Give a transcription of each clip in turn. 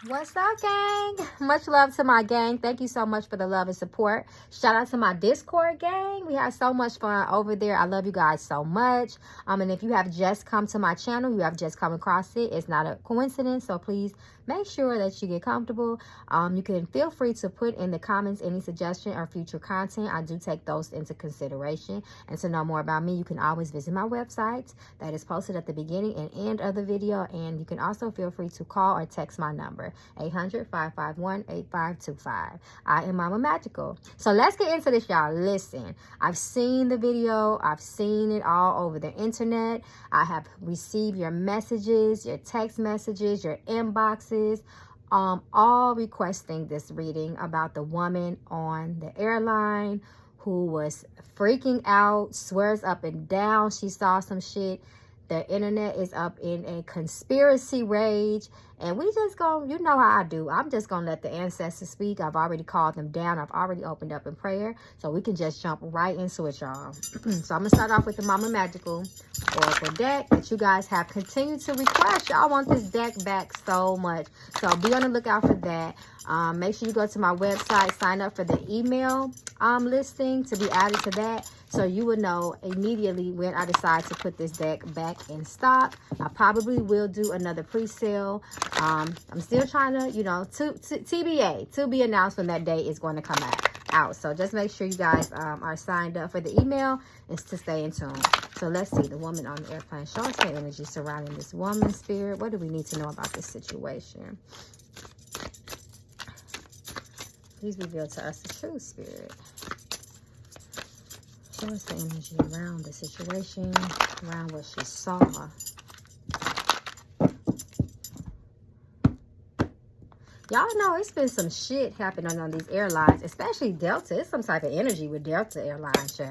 What's up, gang? Much love to my gang. Thank you so much for the love and support. Shout out to my Discord gang. We had so much fun over there. I love you guys so much. And if you have just come to my channel, you have just come across it, it's not a coincidence. So please make sure that you get comfortable. You can feel free to put in the comments any suggestion or future content. I do take those into consideration. And to know more about me, you can always visit my website that is posted at the beginning and end of the video. And you can also feel free to call or text my number, 800-551-8525. I am Mama Magical. So let's get into this, y'all. Listen, I've seen the video. I've seen it all over the internet. I have received your messages, your text messages, your inboxes, all requesting this reading about the woman on the airline who was freaking out, swears up and down she saw some shit. The internet is up in a conspiracy rage. And we just gonna, you know how I do. I'm just gonna let the ancestors speak. I've already called them down. I've already opened up in prayer. So we can just jump right into it, y'all. So I'm gonna start off with the Mama Magical Oracle deck that you guys have continued to request. Y'all want this deck back so much. So be on the lookout for that. Make sure you go to my website, sign up for the email listing to be added to that. So you will know immediately when I decide to put this deck back in stock. I probably will do another pre-sale. I'm still trying to, you know, TBA, to be announced when that day is going to come out. So just make sure you guys are signed up for the email and to stay in tune. So let's see, the woman on the airplane. Show us the energy surrounding this woman, spirit. What do we need to know about this situation? Please reveal to us the truth, spirit. Show us the energy around the situation, around what she saw. Y'all know it's been some shit happening on these airlines, especially Delta. It's some type of energy with Delta Airlines, y'all.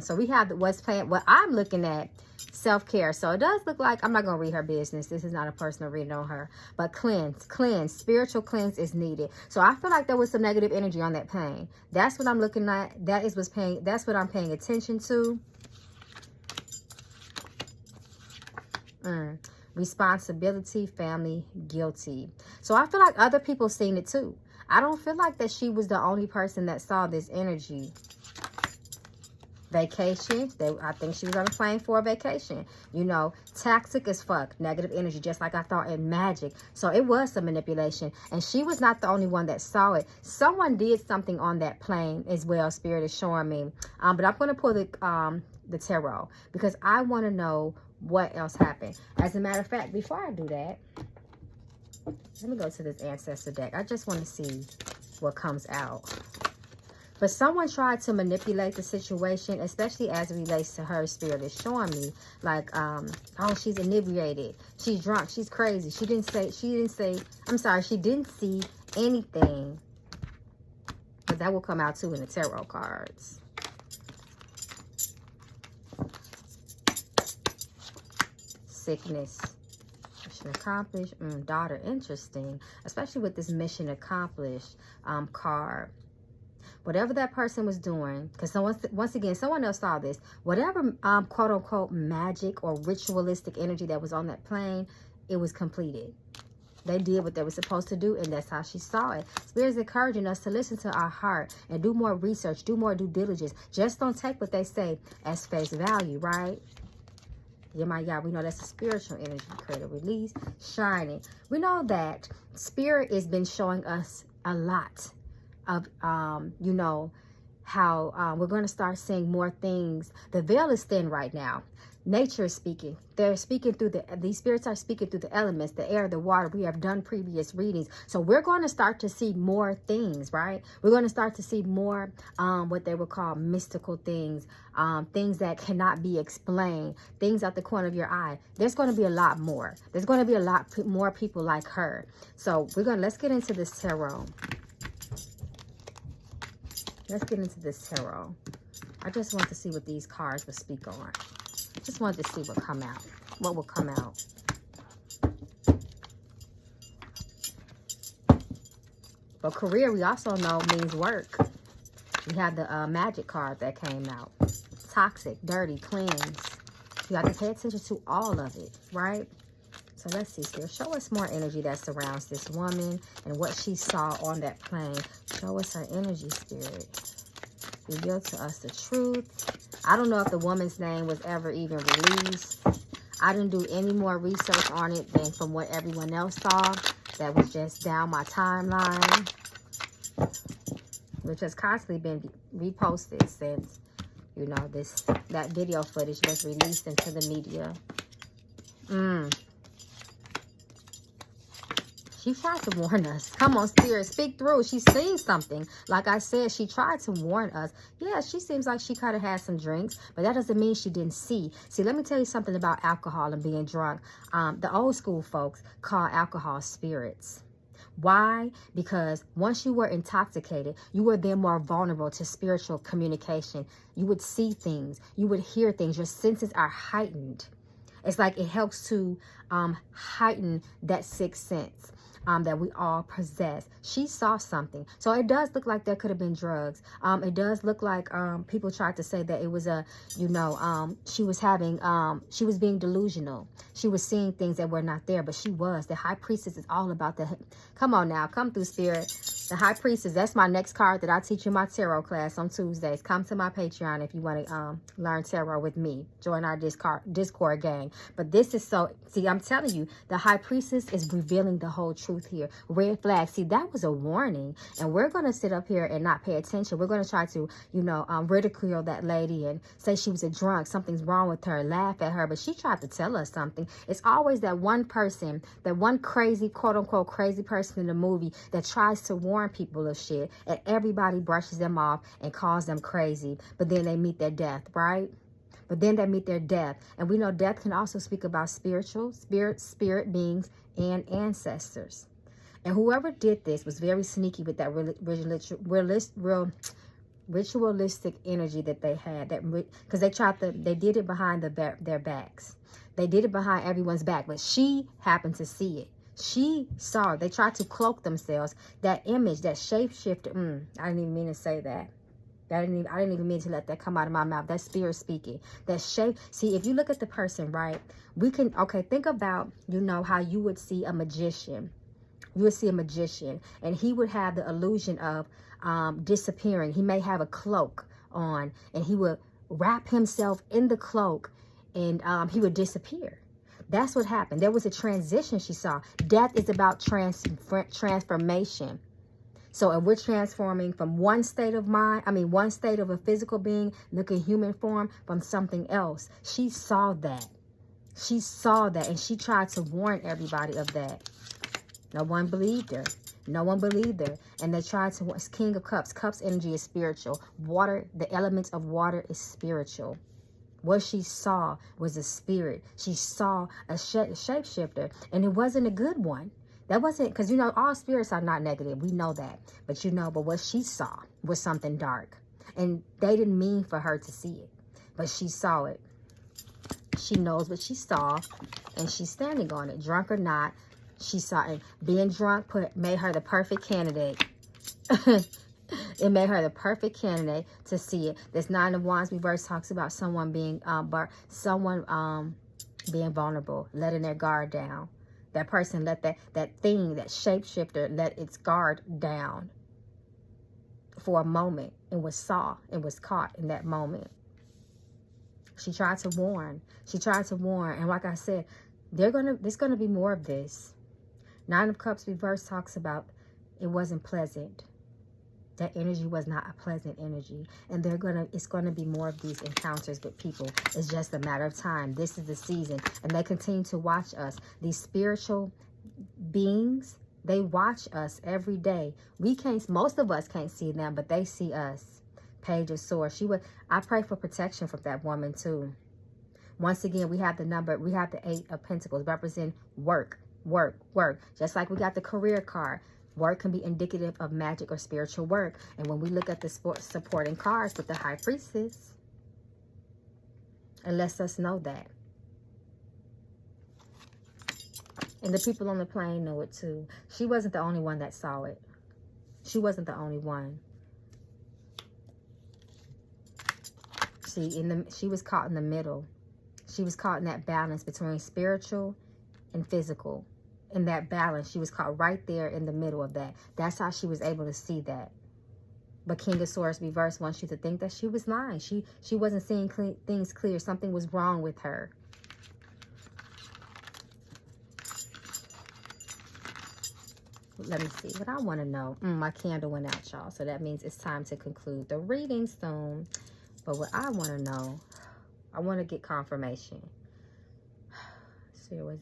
So we have what's playing. What I'm looking at, self-care. So it does look like, I'm not going to read her business. This is not a personal reading on her. But cleanse, spiritual cleanse is needed. So I feel like there was some negative energy on that plane. That's what I'm looking at. That's what I'm paying attention to. Responsibility, family, guilty. So I feel like other people seen it too. I don't feel like that she was the only person that saw this energy. Vacation. I think she was on a plane for a vacation. You know, toxic as fuck. Negative energy, just like I thought in magic. So it was some manipulation. And she was not the only one that saw it. Someone did something on that plane as well, spirit is showing me. But I'm going to pull the tarot because I want to know what else happened. As a matter of fact, before I do that, let me go to this ancestor deck. I just want to see what comes out. But someone tried to manipulate the situation, especially as it relates to her. Spirit is showing me like, oh, she's inebriated, she's drunk, she's crazy. She didn't say, I'm sorry, she didn't see anything. But that will come out too in the tarot cards. Sickness. Mission accomplished. Daughter, interesting. Especially with this mission accomplished card. Whatever that person was doing, because once again, someone else saw this. Whatever quote-unquote magic or ritualistic energy that was on that plane, it was completed. They did what they were supposed to do, and that's how she saw it. Spirit is encouraging us to listen to our heart and do more research, do more due diligence. Just don't take what they say as face value, right? Yeah, my God, we know that's a spiritual energy. Create a release, shining. We know that spirit has been showing us a lot of, you know, how we're going to start seeing more things. The veil is thin right now. Nature is speaking. They're speaking through these spirits are speaking through the elements, the air, the water. We have done previous readings. So we're going to start to see more things, right? We're going to start to see more what they would call mystical things, things that cannot be explained, things out the corner of your eye. There's going to be a lot more. There's going to be a lot more people like her. So let's get into this tarot. Let's get into this tarot. I just want to see what these cards will speak on. Just wanted to see what will come out. But career, we also know, means work. We have the magic card that came out. toxic, dirty, cleanse. You have to pay attention to all of it, right? So let's see, Spirit. Show us more energy that surrounds this woman and what she saw on that plane. Show us her energy, Spirit. Reveal to us the truth. I don't know if the woman's name was ever even released. I didn't do any more research on it than from what everyone else saw. That was just down my timeline, which has constantly been reposted since, you know, that video footage was released into the media. She tried to warn us. Come on, Spirit, speak through. She's seen something. Like I said, she tried to warn us. Yeah, she seems like she kind of had some drinks, but that doesn't mean she didn't see. See, let me tell you something about alcohol and being drunk. The old school folks call alcohol spirits. Why? Because once you were intoxicated, you were then more vulnerable to spiritual communication. You would see things. You would hear things. Your senses are heightened. It's like it helps to heighten that sixth sense that we all possess. She saw something. So it does look like there could have been drugs. It does look like people tried to say that it was a, you know, she was being delusional. She was seeing things that were not there, but she was. The High Priestess is all about the, come on now, come through, Spirit. The High Priestess, that's my next card that I teach in my tarot class on Tuesdays. Come to my Patreon if you want to learn tarot with me. Join our Discord gang. But this is so, see, I'm telling you, the High Priestess is revealing the whole truth here. Red flag. See, that was a warning. And we're going to sit up here and not pay attention. We're going to try to, you know, ridicule that lady and say she was a drunk. Something's wrong with her. Laugh at her. But she tried to tell us something. It's always that one person, that one crazy, quote unquote, crazy person in the movie that tries to warn people of shit, and everybody brushes them off and calls them crazy, but then they meet their death, right? But then they meet their death, and we know death can also speak about spirit beings and ancestors. And whoever did this was very sneaky with that ritualistic energy that they had, that because they did it behind their backs. They did it behind everyone's back, but she happened to see it. She saw it. They tried to cloak themselves. That image, that shapeshifter. I didn't even mean to say that. I didn't even mean to let that come out of my mouth. That spirit speaking. That shape. See, if you look at the person, right, we can, okay, think about, you know, how you would see a magician. You would see a magician, and he would have the illusion of disappearing. He may have a cloak on, and he would wrap himself in the cloak, and he would disappear. That's what happened. There was a transition she saw. Death is about transformation. So if we're transforming from one state of mind, one state of a physical being, looking human form, from something else. She saw that. She saw that, and she tried to warn everybody of that. No one believed her. No one believed her. And they tried to, it's King of Cups. Cups energy is spiritual. Water, the elements of water is spiritual. What she saw was a spirit. She saw a shapeshifter, and it wasn't a good one. That wasn't, because, you know, all spirits are not negative. We know that. But, you know, but what she saw was something dark. And they didn't mean for her to see it. But she saw it. She knows what she saw, and she's standing on it. Drunk or not, she saw it. Being drunk made her the perfect candidate. It made her the perfect candidate to see it. This Nine of Wands reverse talks about someone being being vulnerable, letting their guard down. That person let that thing, that shapeshifter, let its guard down for a moment, and was caught in that moment. She tried to warn. She tried to warn, and like I said, there's gonna be more of this. Nine of Cups reverse talks about it wasn't pleasant. That energy was not a pleasant energy. And it's gonna be more of these encounters with people. It's just a matter of time. This is the season. And they continue to watch us. These spiritual beings, they watch us every day. Most of us can't see them, but they see us. Page of Swords. I pray for protection from that woman too. Once again, we have the 8 of Pentacles, represent work. Just like we got the career card. Work can be indicative of magic or spiritual work. And when we look at the supporting cards with the High Priestess, it lets us know that. And the people on the plane know it too. She wasn't the only one that saw it. She wasn't the only one. See, she was caught in the middle. She was caught in that balance between spiritual and physical. In that balance, she was caught right there in the middle of that. That's how she was able to see that. But King of Swords reversed wants you to think that she was lying. She wasn't seeing things clear. Something was wrong with her. Let me see what I want to know. My candle went out, y'all. So that means it's time to conclude the reading soon. But what I want to know, I want to get confirmation. So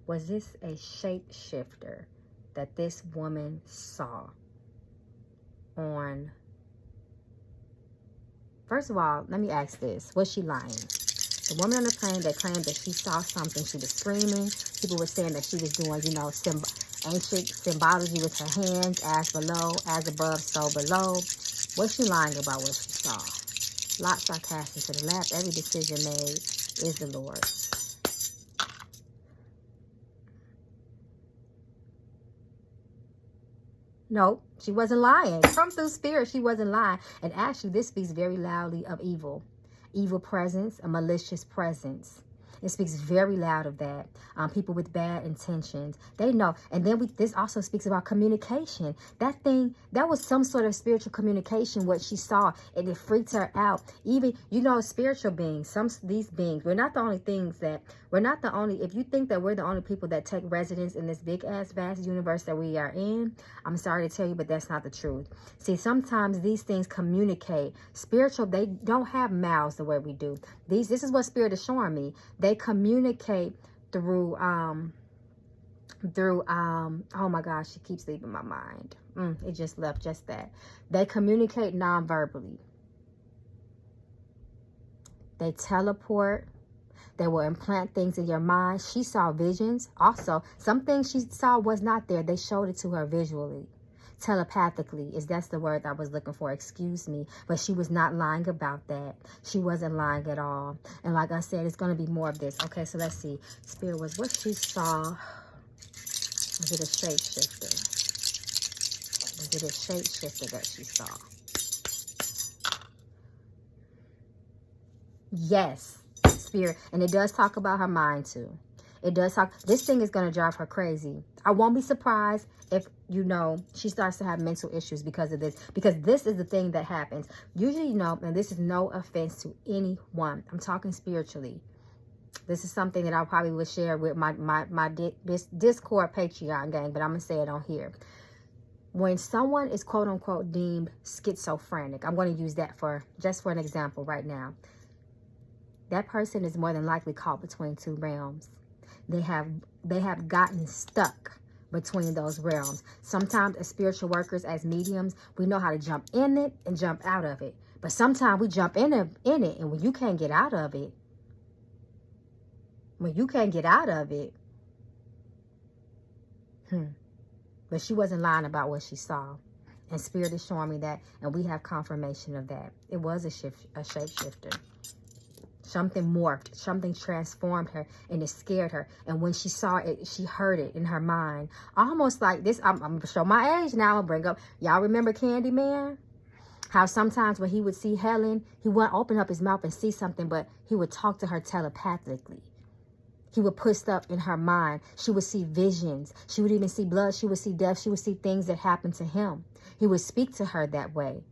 was this a shapeshifter that this woman saw on? First of all, let me ask this. Was she lying? The woman on the plane that claimed that she saw something, she was screaming. People were saying that she was doing, you know, ancient symbology with her hands, as below, as above, so below. Was she lying about what she saw? Lots are cast into the lap. Every decision made is the Lord's. Nope, she wasn't lying. Come through spirit, she wasn't lying. And actually, this speaks very loudly of evil. Evil presence, a malicious presence. It speaks very loud of that. People with bad intentions, they know. And then this also speaks about communication. That was some sort of spiritual communication, what she saw, and it freaked her out. Even, you know, spiritual beings, these beings, we're not the only if you think that we're the only people that take residence in this big ass vast universe that we are in, I'm sorry to tell you, but that's not the truth. See, sometimes these things communicate. Spiritual, they don't have mouths the way we do. This is what spirit is showing me. They communicate through oh my gosh, she keeps leaving my mind. It just left just that. They communicate non-verbally. They teleport. They will implant things in your mind. She saw visions. Also, some things she saw was not there. They showed it to her visually. Telepathically, that's the word I was looking for, excuse me. But she was not lying about that. She wasn't lying at all. And like I said, it's going to be more of this. Okay, so let's see. Spirit was what she saw. Was it a shapeshifter? Was it a shapeshifter that she saw? Yes, spirit. And it does talk about her mind too. It does talk. This thing is going to drive her crazy. I won't be surprised if, you know, she starts to have mental issues because of this. Because this is the thing that happens. Usually, you know, and this is no offense to anyone. I'm talking spiritually. This is something that I probably would share with my Discord Patreon gang, but I'm going to say it on here. When someone is quote unquote deemed schizophrenic, I'm going to use that just for an example right now. That person is more than likely caught between two realms. They have gotten stuck between those realms. Sometimes as spiritual workers, as mediums, we know how to jump in it and jump out of it. But sometimes we jump in it, and when you can't get out of it, But she wasn't lying about what she saw. And spirit is showing me that, and we have confirmation of that. It was a shapeshifter. Something morphed, something transformed her, and it scared her. And when she saw it, she heard it in her mind. Almost like this, I'm going to show my age now. I'm going to bring up, y'all remember Candyman? How sometimes when he would see Helen, he wouldn't open up his mouth and see something, but he would talk to her telepathically. He would put stuff in her mind. She would see visions. She would even see blood. She would see death. She would see things that happened to him. He would speak to her that way.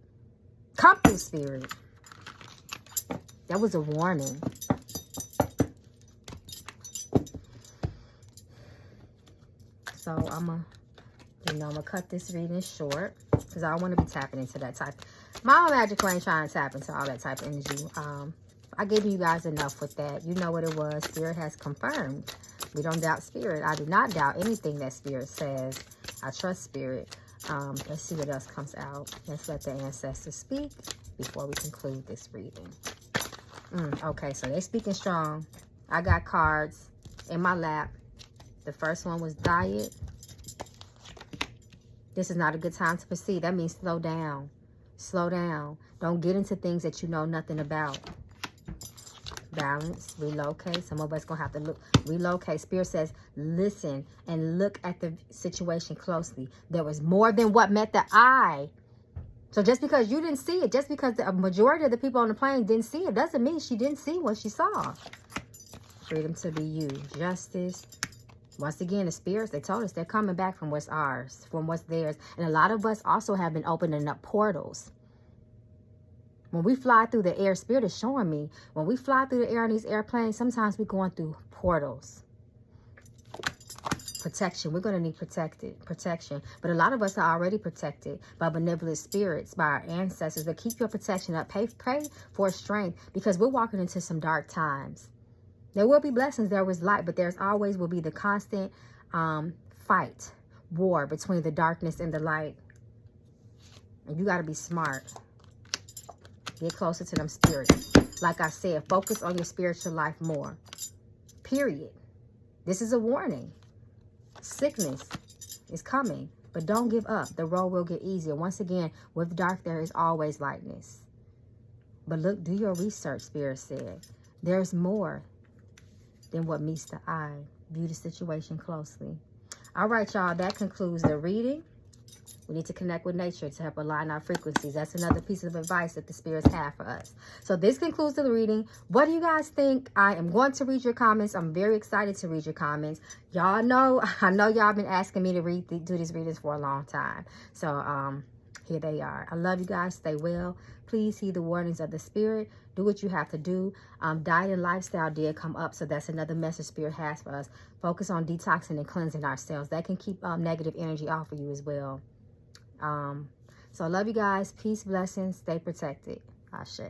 Come through, spirit. That was a warning. So I'm gonna cut this reading short because I don't want to be tapping into that type. Mama Magical ain't trying to tap into all that type of energy. I gave you guys enough with that. You know what it was. Spirit has confirmed. We don't doubt spirit. I do not doubt anything that spirit says. I trust spirit. Let's see what else comes out. Let's let the ancestors speak before we conclude this reading. Okay, so they're speaking strong. I got cards in my lap. The first one was diet. This is not a good time to proceed. That means slow down. Slow down. Don't get into things that you know nothing about. Balance, relocate. Some of us going to have to relocate. Spirit says, listen and look at the situation closely. There was more than what met the eye. So just because you didn't see it, just because the majority of the people on the plane didn't see it, doesn't mean she didn't see what she saw. Freedom to be you. Justice. Once again, the spirits, they told us they're coming back from what's ours, from what's theirs. And a lot of us also have been opening up portals. When we fly through the air, Spirit is showing me, when we fly through the air on these airplanes, sometimes we're going through portals. Protection. We're going to need protection. But a lot of us are already protected by benevolent spirits, by our ancestors. But keep your protection up. Pray for strength, because we're walking into some dark times. There will be blessings, there was light, but there's always will be the constant fight, war between the darkness and the light. And you got to be smart. Get closer to them spirits. Like I said, focus on your spiritual life more. Period. This is a warning. Sickness is coming, but don't give up. The road will get easier. Once again, with dark, there is always lightness. But look, do your research, Spirit said. There's more than what meets the eye. View the situation closely. All right, y'all, that concludes the reading. We need to connect with nature to help align our frequencies. That's another piece of advice that the spirits have for us. So this concludes the reading. What do you guys think? I am going to read your comments. I'm very excited to read your comments. Y'all know, I know y'all been asking me to do these readings for a long time. So here they are. I love you guys. Stay well. Please heed the warnings of the spirit. Do what you have to do. Diet and lifestyle did come up, so that's another message spirit has for us. Focus on detoxing and cleansing ourselves. That can keep negative energy off of you as well. So I love you guys. Peace, blessings. Stay protected. Ashe.